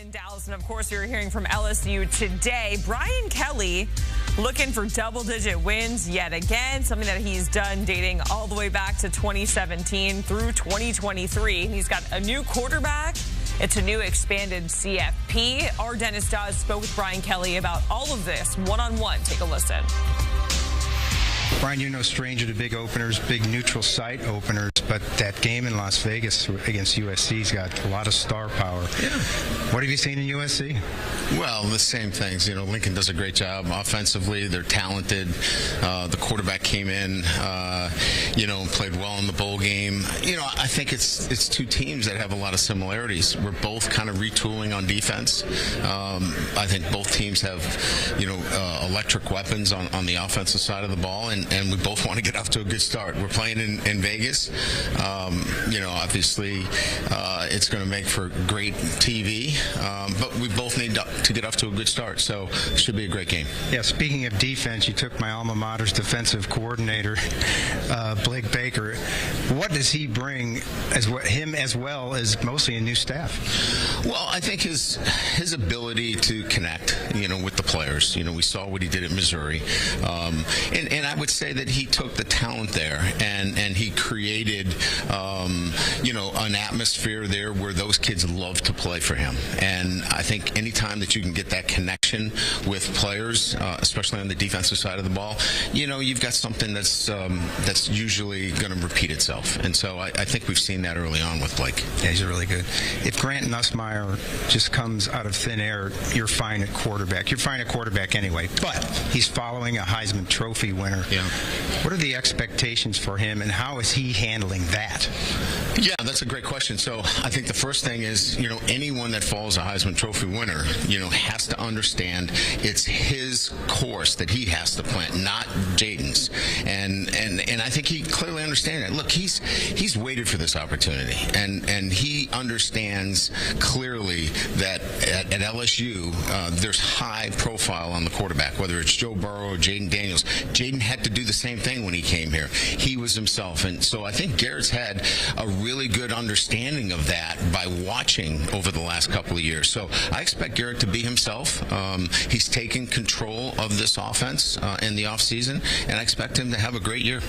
in Dallas. And, of course, we were hearing from LSU today. Brian Kelly looking for double-digit wins yet again, something that he's done dating all the way back to 2017 through 2023. He's got a new quarterback. It's a new expanded CFP. Our Dennis Dodd spoke with Brian Kelly about all of this one-on-one. Take a listen. Brian, you're no stranger to big openers, big neutral site openers, but that game in Las Vegas against USC's got a lot of star power. Yeah. What have you seen in USC? Well, the same things. Lincoln does a great job offensively. They're talented. The quarterback came in, played well in the bowl game. I think it's two teams that have a lot of similarities. We're both kind of retooling on defense. I think both teams have, electric weapons on the offensive side of the ball, and we both want to get off to a good start. We're playing in Vegas. Obviously, it's going to make for great TV, but we both need to get off to a good start, so it should be a great game. Yeah, speaking of defense, you took my alma mater's defensive coordinator, Blake Baker. What does he bring, him as well as mostly a new staff? Well, I think his ability to connect, with the players. We saw what he did at Missouri, and I would say that he took the talent there and he created, an atmosphere there where those kids love to play for him. And I think anytime that you can get that connection with players, especially on the defensive side of the ball, you've got something that's usually going to repeat itself. And so I think we've seen that early on with Blake. Yeah, he's really good. If Grant Nussmeier just comes out of thin air, you're fine at quarterback. You're fine at quarterback anyway, but he's following a Heisman Trophy winner. Yeah. What are the expectations for him, and how is he handling that? Yeah, that's a great question. So I think the first thing is, anyone that follows a Heisman Trophy winner, has to understand it's his course that he has to plant, not Jaden's. And I think he clearly understands that. Look, he's waited for this opportunity, and he understands clearly that at LSU, there's high profile on the quarterback, whether it's Joe Burrow or Jaden Daniels. Jaden had to do the same thing when he came here. He was himself. And so I think Garrett's had a really good understanding of that by watching over the last couple of years. So I expect Garrett to be himself. He's taken control of this offense in the offseason, and I expect him to have a great year.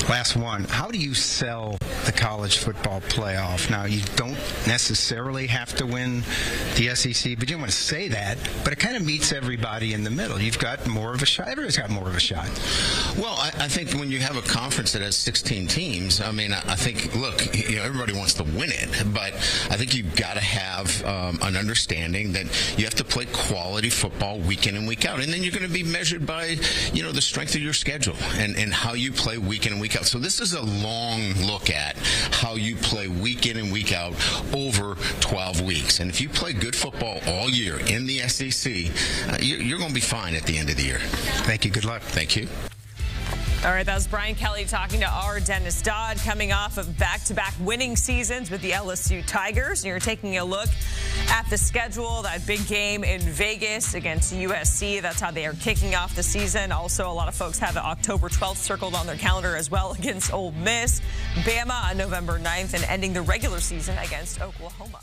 Last one. How do you sell the college football playoff? Now, you don't necessarily have to win the SEC, but you don't want to say that, but it kind of meets everybody in the middle. You've got more of a shot. Everybody's got more of a shot. Well, I think when you have a conference that has 16 teams, I think, look, everybody wants to win it, but I think you've got to have an understanding that you have to play quality football week in and week out, and then you're going to be measured by, the strength of your schedule and how you play week in and week out. So this is a long look at how you play week in and week out over 12 weeks. And if you play good football all year in the SEC, you're going to be fine at the end of the year. Thank you. Good luck. Thank you. All right, that was Brian Kelly talking to our Dennis Dodd, coming off of back-to-back winning seasons with the LSU Tigers. And you're taking a look at the schedule, that big game in Vegas against USC. That's how they are kicking off the season. Also, a lot of folks have October 12th circled on their calendar as well against Ole Miss. Bama on November 9th, and ending the regular season against Oklahoma.